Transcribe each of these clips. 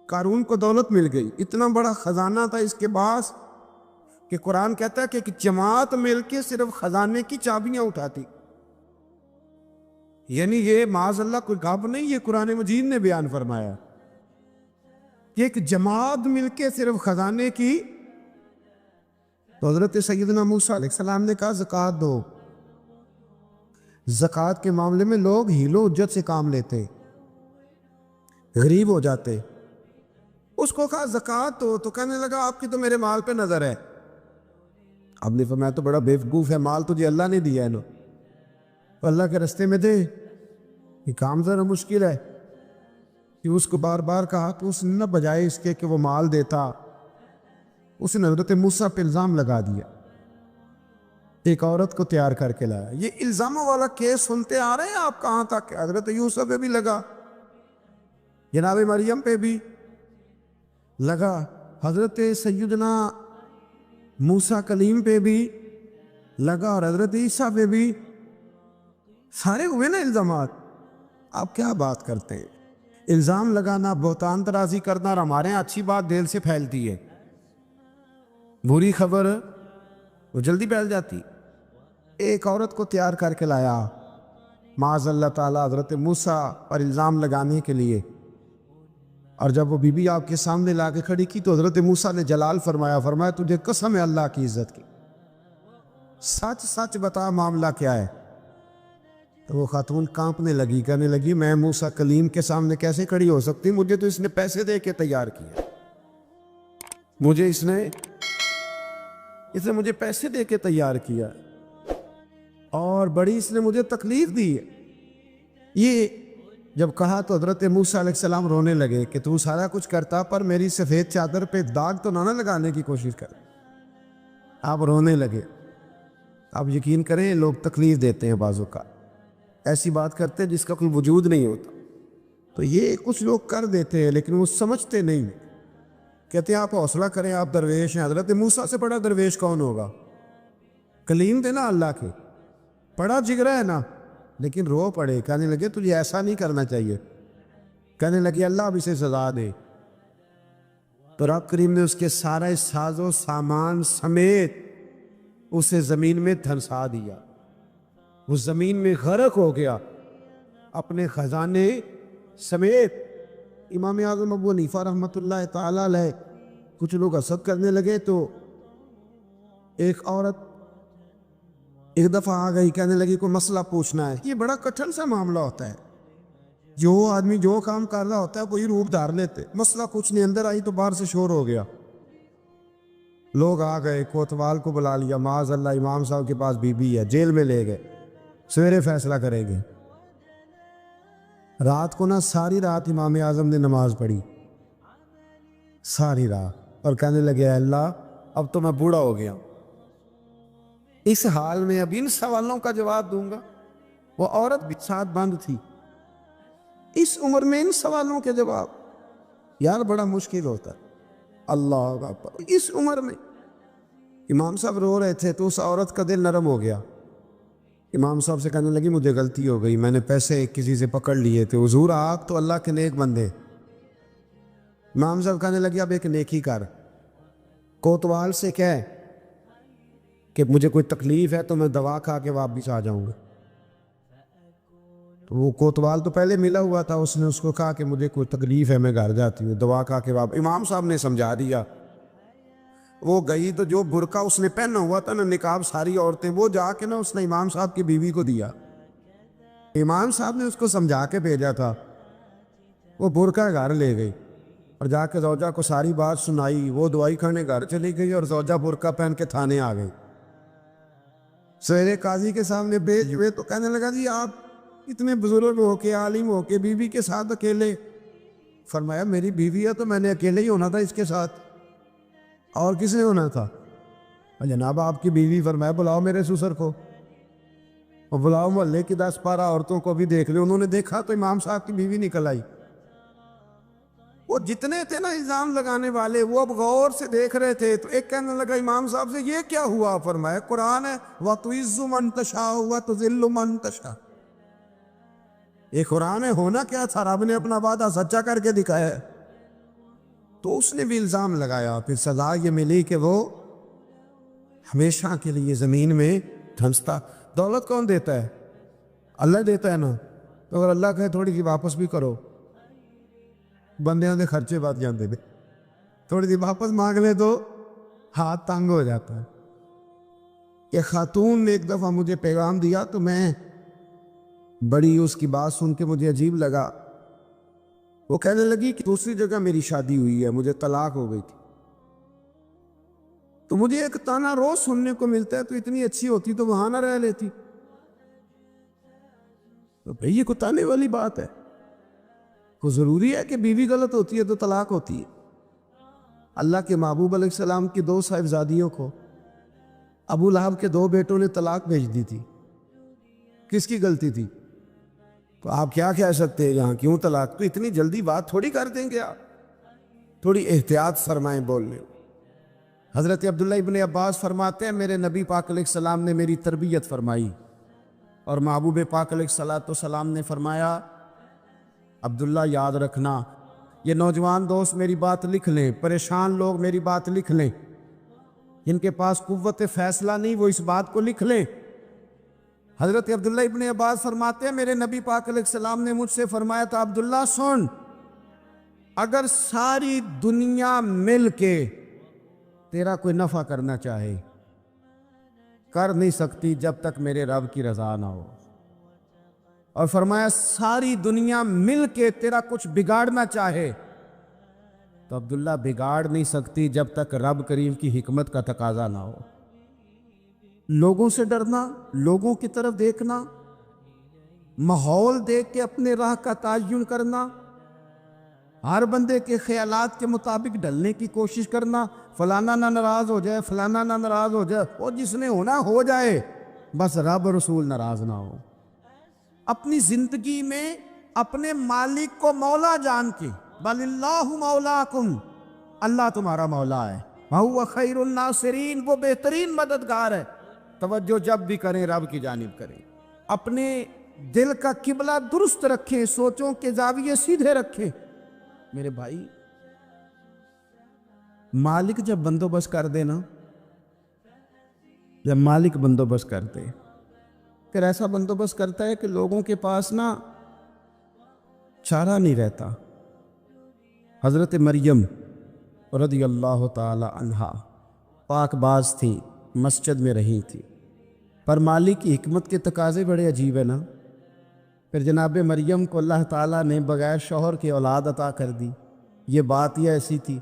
قارون کو دولت مل گئی، اتنا بڑا خزانہ تھا اس کے پاس کہ قرآن کہتا ہے کہ ایک جماعت مل کے صرف خزانے کی چابیاں اٹھاتی. یعنی یہ معاذ اللہ کوئی گپ نہیں، یہ قرآن مجید نے بیان فرمایا کہ ایک جماعت مل کے صرف خزانے کی. تو حضرت سیدنا موسیٰ علیہ السلام نے کہا زکوٰۃ دو. زکوٰۃ کے معاملے میں لوگ حیل و حجت سے کام لیتے، غریب ہو جاتے. اس کو کہا زکوٰۃ دو تو کہنے لگا آپ کی تو میرے مال پہ نظر ہے. اب نے فرمایا تو بڑا بیوقوف ہے، مال تجھے اللہ نے دیا ہے نا، تو اللہ کے رستے میں دے. یہ کام ذرا مشکل ہے کہ اس کو بار بار کہا تو اس نے نہ بجائے اس کے کہ وہ مال دیتا، اس نے حضرت موسیٰ پہ الزام لگا دیا. ایک عورت کو تیار کر کے لایا. یہ الزاموں والا کیس سنتے آ رہے ہیں آپ کہاں تک؟ حضرت یوسف پہ بھی لگا، جناب مریم پہ بھی لگا، حضرت سیدنا موسیٰ کلیم پہ بھی لگا، اور حضرت عیسیٰ پہ بھی. سارے ہوئے نا الزامات. آپ کیا بات کرتے ہیں؟ الزام لگانا، بہتان ترازی کرنا، اور ہمارے یہاں اچھی بات دل سے پھیلتی ہے، بری خبر وہ جلدی پھیل جاتی. ایک عورت کو تیار کر کے لایا معاذ اللہ تعالیٰ حضرت موسیٰ پر الزام لگانے کے لیے. اور جب وہ بی بی آپ کے سامنے لا کے کھڑی کی تو حضرت موسیٰ نے جلال فرمایا تجھے قسم ہے اللہ کی عزت کی، سچ سچ بتا معاملہ کیا ہے. تو وہ خاتون کانپنے لگی، کہنے لگی میں موسیٰ کلیم کے سامنے کیسے کھڑی ہو سکتی، مجھے تو اس نے پیسے دے کے تیار کیا، مجھے اس نے مجھے پیسے دے کے تیار کیا، اور بڑی اس نے مجھے تکلیف دی ہے. یہ جب کہا تو حضرت موسیٰ علیہ السلام رونے لگے کہ تو سارا کچھ کرتا پر میری سفید چادر پہ داغ تو نہ لگانے کی کوشش کر. آپ رونے لگے. آپ یقین کریں لوگ تکلیف دیتے ہیں بعضوں کا، ایسی بات کرتے ہیں جس کا کوئی وجود نہیں ہوتا. تو یہ کچھ لوگ کر دیتے ہیں لیکن وہ سمجھتے نہیں. کہتے ہیں آپ حوصلہ کریں، آپ درویش ہیں. حضرت موسیٰ سے بڑا درویش کون ہوگا؟ کلیم تھے نا اللہ کے، بڑا جگرا ہے نا. لیکن رو پڑے، کہنے لگے تجھے ایسا نہیں کرنا چاہیے. کہنے لگے اللہ اب اسے سزا دے. تو رب کریم نے اس کے سارے ساز و سامان سمیت اسے زمین میں دھنسا دیا. وہ زمین میں غرق ہو گیا اپنے خزانے سمیت. امام اعظم ابو حنیفہ رحمۃ اللہ تعالیٰ علیہ کچھ لوگ حسد کرنے لگے تو ایک عورت ایک دفعہ آ گئی، کہنے لگی کوئی مسئلہ پوچھنا ہے. یہ بڑا کٹھن سا معاملہ ہوتا ہے، جو آدمی جو کام کر رہا ہوتا ہے وہی روپ دھار لیتے. مسئلہ کچھ نہیں، اندر آئی تو باہر سے شور ہو گیا. لوگ آ گئے، کوتوال کو بلا لیا، معاذ اللہ امام صاحب کے پاس بی بی ہے، جیل میں لے گئے، سویرے فیصلہ کریں گے. رات کو نا ساری رات امام اعظم نے نماز پڑھی، ساری رات، اور کہنے لگے اللہ اب تو میں بوڑھا ہو گیا، اس حال میں اب ان سوالوں کا جواب دوں گا. وہ عورت بھی ساتھ بند تھی، اس عمر میں ان سوالوں کے جواب یار بڑا مشکل ہوتا ہے. اللہ اکبر. اس عمر میں امام صاحب رو رہے تھے تو اس عورت کا دل نرم ہو گیا. امام صاحب سے کہنے لگی مجھے غلطی ہو گئی، میں نے پیسے کسی سے پکڑ لیے تھے. حضور آپ تو اللہ کے نیک بندے. امام صاحب کہنے لگی اب ایک نیکی کر، کوتوال سے کہہ کہ مجھے کوئی تکلیف ہے تو میں دوا کھا کے واپس آ جاؤں گا. تو وہ کوتوال تو پہلے ملا ہوا تھا، اس نے اس کو کہا کہ مجھے کوئی تکلیف ہے میں گھر جاتی ہوں، دوا کھا کے واپس. امام صاحب نے سمجھا دیا. وہ گئی تو جو برقع اس نے پہنا ہوا تھا نا نقاب ساری عورتیں، وہ جا کے نا اس نے امام صاحب کی بیوی کو دیا. امام صاحب نے اس کو سمجھا کے بھیجا تھا. وہ برقع گھر لے گئی اور جا کے زوجہ کو ساری بات سنائی. وہ دوائی کھانے گھر چلی گئی اور زوجہ برقع پہن کے تھانے آ گئی. سویرے قاضی کے سامنے بھیج ہوئے تو کہنے لگا جی آپ اتنے بزرگ ہو کے عالم ہو کے بیوی کے ساتھ اکیلے. فرمایا میری بیوی ہے تو میں نے اکیلے ہی ہونا تھا اس کے ساتھ، اور کس نے ہونا تھا؟ جناب آپ کی بیوی. فرمایا بلاؤ میرے سسر کو، اور بلاؤ محلے کی 10-12 عورتوں کو بھی دیکھ لے. انہوں نے دیکھا تو امام صاحب کی بیوی نکل آئی. وہ جتنے تھے نا الزام لگانے والے وہ اب غور سے دیکھ رہے تھے. تو ایک کہنے لگا امام صاحب سے یہ کیا ہوا؟ فرمایا قرآن ہے وَتُعِزُّ مَن تَشَاءُ وَتُذِلُّ مَن تَشَاءُ. یہ قرآن ہے. ہونا کیا تھا؟ رب نے اپنا وعدہ سچا کر کے دکھایا ہے. تو اس نے بھی الزام لگایا، پھر سزا یہ ملی کہ وہ ہمیشہ کے لیے زمین میں دھنستا۔ دولت کون دیتا ہے؟ اللہ دیتا ہے نا، تو اگر اللہ کہے تھوڑی سی واپس بھی کرو، بندیاں دے خرچے بات جانتے تھے، تھوڑی سی واپس مانگ لے تو ہاتھ تنگ ہو جاتا ہے۔ کہ خاتون نے ایک دفعہ مجھے پیغام دیا تو میں بڑی اس کی بات سن کے مجھے عجیب لگا۔ وہ کہنے لگی کہ دوسری جگہ میری شادی ہوئی ہے، مجھے طلاق ہو گئی تھی، تو مجھے ایک تانا روز سننے کو ملتا ہے تو اتنی اچھی ہوتی تو وہاں نہ رہ لیتی۔ تو بھئی یہ کوئی تانے والی بات ہے؟ کو ضروری ہے کہ بیوی غلط ہوتی ہے تو طلاق ہوتی ہے؟ اللہ کے محبوب علیہ السلام کی 2 صاحبزادیوں کو ابو لہب کے 2 بیٹوں نے طلاق بھیج دی تھی، کس کی غلطی تھی؟ تو آپ کیا کہہ سکتے ہیں یہاں کیوں طلاق؟ تو اتنی جلدی بات تھوڑی کر دیں گے آپ، تھوڑی احتیاط فرمائیں بولنے۔ حضرت عبداللہ ابن عباس فرماتے ہیں میرے نبی پاک علیہ السلام نے میری تربیت فرمائی، اور محبوب پاک علیہ السلام نے فرمایا عبداللہ یاد رکھنا، یہ نوجوان دوست میری بات لکھ لیں، پریشان لوگ میری بات لکھ لیں، جن کے پاس قوت فیصلہ نہیں وہ اس بات کو لکھ لیں۔ حضرت عبداللہ ابن عباس فرماتے ہیں میرے نبی پاک علیہ السلام نے مجھ سے فرمایا تھا عبداللہ سن، اگر ساری دنیا مل کے تیرا کوئی نفع کرنا چاہے کر نہیں سکتی جب تک میرے رب کی رضا نہ ہو، اور فرمایا ساری دنیا مل کے تیرا کچھ بگاڑنا چاہے تو عبداللہ بگاڑ نہیں سکتی جب تک رب کریم کی حکمت کا تقاضا نہ ہو۔ لوگوں سے ڈرنا، لوگوں کی طرف دیکھنا، ماحول دیکھ کے اپنے راہ کا تعین کرنا، ہر بندے کے خیالات کے مطابق ڈھلنے کی کوشش کرنا، فلانا نہ ناراض ہو جائے، فلانا نہ ناراض ہو جائے، وہ جس نے ہونا ہو جائے، بس رب رسول ناراض نہ ہو۔ اپنی زندگی میں اپنے مالک کو مولا جان کے، بل اللہ مولاکم، اللہ تمہارا مولا ہے، وَهُوَ خَيْرُ النَّاصِرِينَ، وہ بہترین مددگار ہے۔ توجہ جب بھی کریں رب کی جانب کریں، اپنے دل کا قبلہ درست رکھیں، سوچوں کے زاویے سیدھے رکھیں۔ میرے بھائی مالک جب بندوبست کر دے نا، جب مالک بندوبست کر دے پھر ایسا بندوبست کرتا ہے کہ لوگوں کے پاس نا چارہ نہیں رہتا۔ حضرت مریم رضی اللہ تعالی عنہا پاک باز تھی، مسجد میں رہی تھی، پر مالک کی حکمت کے تقاضے بڑے عجیب ہیں نا۔ پھر جناب مریم کو اللہ تعالیٰ نے بغیر شوہر کی اولاد عطا کر دی۔ یہ بات ہی ایسی تھی،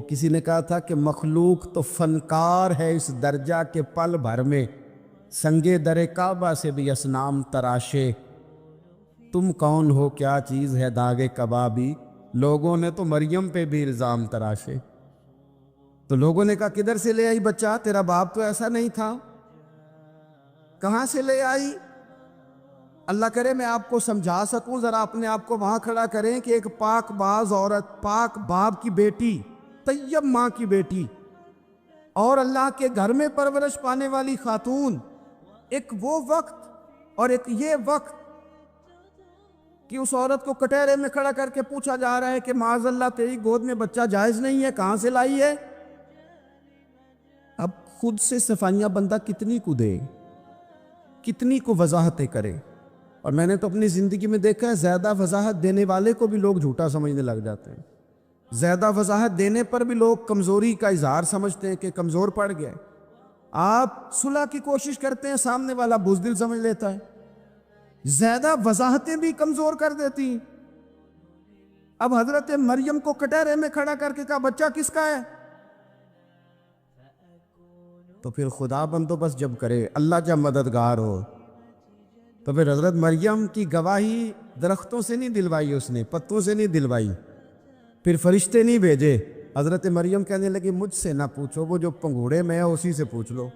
کسی نے کہا تھا کہ مخلوق تو فنکار ہے اس درجہ کے پل بھر میں سنگے در کعبہ سے بھی اصنام تراشے، تم کون ہو کیا چیز ہے داغے کبابی، لوگوں نے تو مریم پہ بھی الزام تراشے۔ تو لوگوں نے کہا کدھر سے لے آئی بچہ، تیرا باپ تو ایسا نہیں تھا، کہاں سے لے آئی؟ اللہ کرے میں آپ کو سمجھا سکوں، ذرا اپنے آپ کو وہاں کھڑا کریں کہ ایک پاک باز عورت، پاک باپ کی بیٹی، طیب ماں کی بیٹی، اور اللہ کے گھر میں پرورش پانے والی خاتون، ایک وہ وقت اور ایک یہ وقت کہ اس عورت کو کٹہرے میں کھڑا کر کے پوچھا جا رہا ہے کہ معاذ اللہ تیری گود میں بچہ جائز نہیں ہے، کہاں سے لائی ہے؟ اب خود سے صفائیاں بندہ کتنی کو دے، کتنی کو وضاحتیں کرے۔ اور میں نے تو اپنی زندگی میں دیکھا ہے زیادہ وضاحت دینے والے کو بھی لوگ جھوٹا سمجھنے لگ جاتے ہیں، زیادہ وضاحت دینے پر بھی لوگ کمزوری کا اظہار سمجھتے ہیں کہ کمزور پڑ گئے۔ آپ صلح کی کوشش کرتے ہیں، سامنے والا بزدل سمجھ لیتا ہے، زیادہ وضاحتیں بھی کمزور کر دیتی ہیں۔ اب حضرت مریم کو کٹہرے میں کھڑا کر کے کہا بچہ کس کا ہے؟ تو پھر خدا بندوبست جب کرے، اللہ جب مددگار ہو، تو پھر حضرت مریم کی گواہی درختوں سے نہیں دلوائی، اس نے پتوں سے نہیں دلوائی، پھر فرشتے نہیں بھیجے۔ حضرت مریم کہنے لگی مجھ سے نہ پوچھو، وہ جو پنگوڑے میں ہے اسی سے پوچھ لو،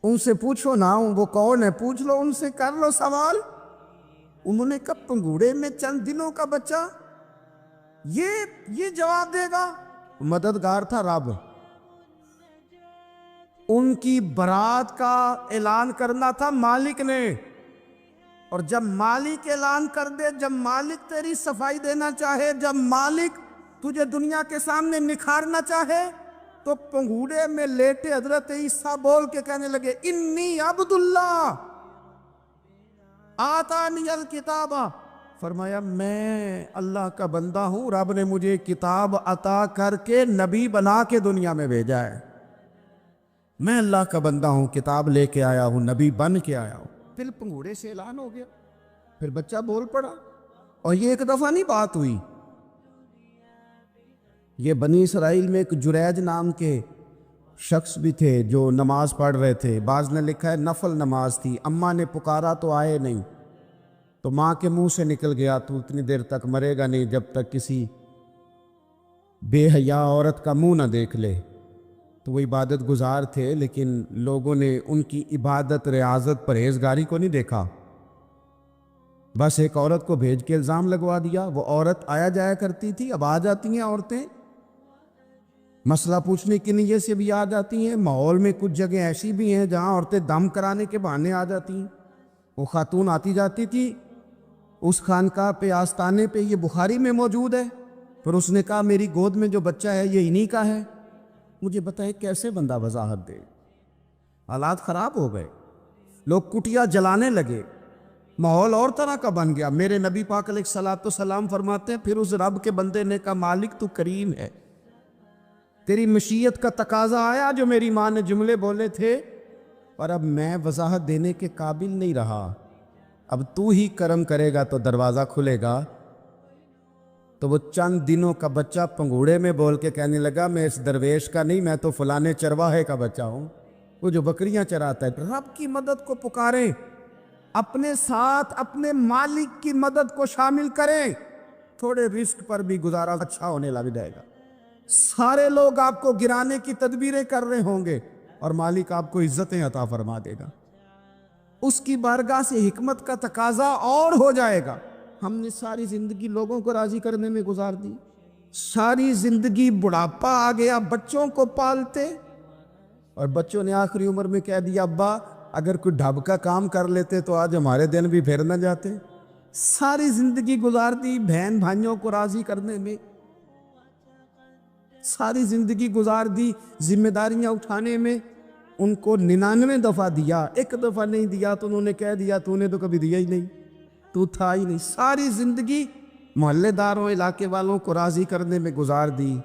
ان سے پوچھو نا، وہ کون ہے پوچھ لو، ان سے کر لو سوال۔ انہوں نے کہا پنگوڑے میں چند دنوں کا بچہ یہ جواب دے گا؟ مددگار تھا رب، ان کی برات کا اعلان کرنا تھا مالک نے، اور جب مالک اعلان کر دے، جب مالک تیری صفائی دینا چاہے، جب مالک تجھے دنیا کے سامنے نکھارنا چاہے تو پنگوڑے میں لیٹے حضرت عیسیٰ بول کے کہنے لگے انی عبداللہ آتانی الکتاب، فرمایا میں اللہ کا بندہ ہوں، رب نے مجھے کتاب عطا کر کے نبی بنا کے دنیا میں بھیجا ہے، میں اللہ کا بندہ ہوں، کتاب لے کے آیا ہوں، نبی بن کے آیا ہوں۔ پھر پنگوڑے سے اعلان ہو گیا، پھر بچہ بول پڑا، اور یہ ایک دفعہ نہیں بات ہوئی۔ یہ بنی اسرائیل میں ایک جریج نام کے شخص بھی تھے جو نماز پڑھ رہے تھے، بعض نے لکھا ہے نفل نماز تھی، اماں نے پکارا تو آئے نہیں، تو ماں کے منہ سے نکل گیا تو اتنی دیر تک مرے گا نہیں جب تک کسی بے حیا عورت کا منہ نہ دیکھ لے۔ تو وہ عبادت گزار تھے، لیکن لوگوں نے ان کی عبادت، ریاضت، پرہیزگاری کو نہیں دیکھا، بس ایک عورت کو بھیج کے الزام لگوا دیا۔ وہ عورت آیا جایا کرتی تھی، اب آ جاتی ہیں عورتیں، مسئلہ پوچھنے کی نیت سے بھی آ جاتی ہیں۔ ماحول میں کچھ جگہ ایسی بھی ہیں جہاں عورتیں دم کرانے کے بہانے آ جاتی ہیں۔ وہ خاتون آتی جاتی تھی اس خانقاہ پہ، آستانے پہ، یہ بخاری میں موجود ہے، پھر اس نے کہا میری گود میں جو بچہ ہے یہ انہی کا ہے۔ مجھے بتائیں کیسے بندہ وضاحت دے؟ حالات خراب ہو گئے، لوگ کٹیا جلانے لگے، ماحول اور طرح کا بن گیا۔ میرے نبی پاک علیہ الصلوۃ والسلام فرماتے ہیں پھر اس رب کے بندے نے کہا مالک تو کریم ہے، تیری مشیت کا تقاضا آیا جو میری ماں نے جملے بولے تھے، اور اب میں وضاحت دینے کے قابل نہیں رہا، اب تو ہی کرم کرے گا تو دروازہ کھلے گا۔ تو وہ چند دنوں کا بچہ پنگوڑے میں بول کے کہنے لگا میں اس درویش کا نہیں، میں تو فلانے چرواہے کا بچہ ہوں، وہ جو بکریاں چراتا ہے۔ رب کی مدد کو پکاریں، اپنے ساتھ اپنے مالک کی مدد کو شامل کریں، تھوڑے رزق پر بھی گزارا اچھا ہونے لگ جائے گا۔ سارے لوگ آپ کو گرانے کی تدبیریں کر رہے ہوں گے اور مالک آپ کو عزتیں عطا فرما دے گا، اس کی بارگاہ سے حکمت کا تقاضا اور ہو جائے گا۔ ہم نے ساری زندگی لوگوں کو راضی کرنے میں گزار دی، ساری زندگی بڑھاپا آ گیا بچوں کو پالتے، اور بچوں نے آخری عمر میں کہہ دیا ابا اگر کوئی ڈھب کا کام کر لیتے تو آج ہمارے دن بھی پھر نہ جاتے۔ ساری زندگی گزار دی بہن بھائیوں کو راضی کرنے میں، ساری زندگی گزار دی ذمہ داریاں اٹھانے میں، ان کو 99 دفعہ دیا، ایک دفعہ نہیں دیا تو انہوں نے کہہ دیا تو نے تو کبھی دیا ہی نہیں، تو تھا ہی نہیں۔ ساری زندگی محلے داروں، علاقے والوں کو راضی کرنے میں گزار دی۔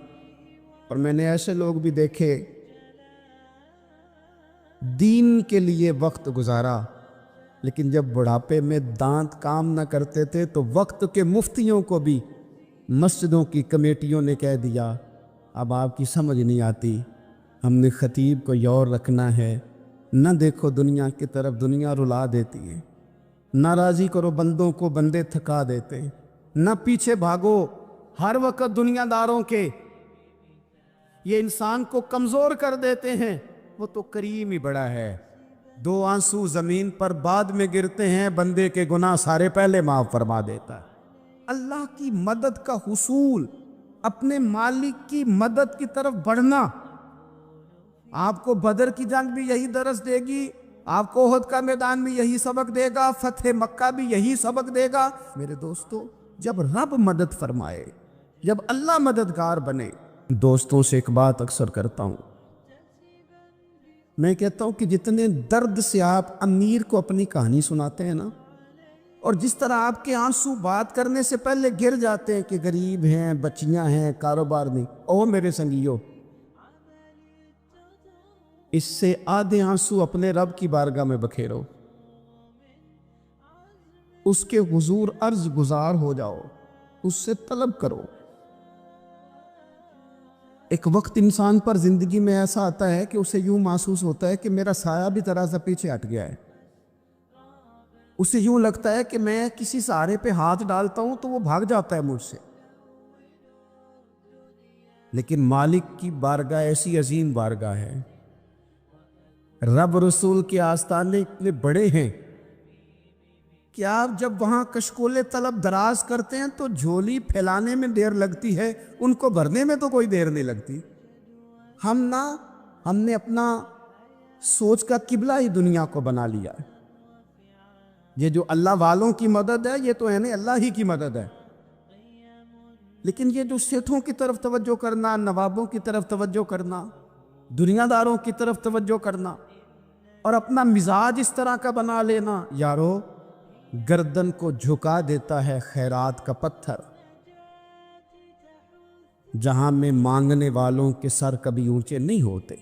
اور میں نے ایسے لوگ بھی دیکھے دین کے لیے وقت گزارا، لیکن جب بڑھاپے میں دانت کام نہ کرتے تھے تو وقت کے مفتیوں کو بھی مسجدوں کی کمیٹیوں نے کہہ دیا اب آپ کی سمجھ نہیں آتی، ہم نے خطیب کو یور رکھنا ہے، نہ دیکھو دنیا کی طرف، دنیا رلا دیتی ہے، نہ راضی کرو بندوں کو، بندے تھکا دیتے ہیں، نہ پیچھے بھاگو ہر وقت دنیا داروں کے، یہ انسان کو کمزور کر دیتے ہیں۔ وہ تو کریم ہی بڑا ہے، 2 آنسو زمین پر بعد میں گرتے ہیں، بندے کے گناہ سارے پہلے معاف فرما دیتا ہے۔ اللہ کی مدد کا حصول، اپنے مالک کی مدد کی طرف بڑھنا، آپ کو بدر کی جنگ بھی یہی درس دے گی، آپ کو احد کا میدان بھی یہی سبق دے گا، فتح مکہ بھی یہی سبق دے گا۔ میرے دوستو جب رب مدد فرمائے، جب اللہ مددگار بنے، دوستوں سے ایک بات اکثر کرتا ہوں، میں کہتا ہوں کہ جتنے درد سے آپ امیر کو اپنی کہانی سناتے ہیں نا، اور جس طرح آپ کے آنسو بات کرنے سے پہلے گر جاتے ہیں کہ غریب ہیں، بچیاں ہیں، کاروبار نہیں، او میرے سنگیو، اس سے آدھے آنسو اپنے رب کی بارگاہ میں بکھیرو، اس کے حضور عرض گزار ہو جاؤ، اس سے طلب کرو۔ ایک وقت انسان پر زندگی میں ایسا آتا ہے کہ اسے یوں محسوس ہوتا ہے کہ میرا سایہ بھی ذرا سا پیچھے ہٹ گیا ہے، اسے یوں لگتا ہے کہ میں کسی سہارے پہ ہاتھ ڈالتا ہوں تو وہ بھاگ جاتا ہے مجھ سے، لیکن مالک کی بارگاہ ایسی عظیم بارگاہ ہے، رب رسول کے آستانے اتنے بڑے ہیں کہ آپ جب وہاں کشکول طلب دراز کرتے ہیں تو جھولی پھیلانے میں دیر لگتی ہے، ان کو بھرنے میں تو کوئی دیر نہیں لگتی۔ ہم نے اپنا سوچ کا قبلہ ہی دنیا کو بنا لیا ہے، یہ جو اللہ والوں کی مدد ہے یہ تو ہے نہیں، اللہ ہی کی مدد ہے۔ لیکن یہ جو سیٹھوں کی طرف توجہ کرنا، نوابوں کی طرف توجہ کرنا، دنیا داروں کی طرف توجہ کرنا اور اپنا مزاج اس طرح کا بنا لینا، یارو گردن کو جھکا دیتا ہے خیرات کا پتھر، جہاں میں مانگنے والوں کے سر کبھی اونچے نہیں ہوتے۔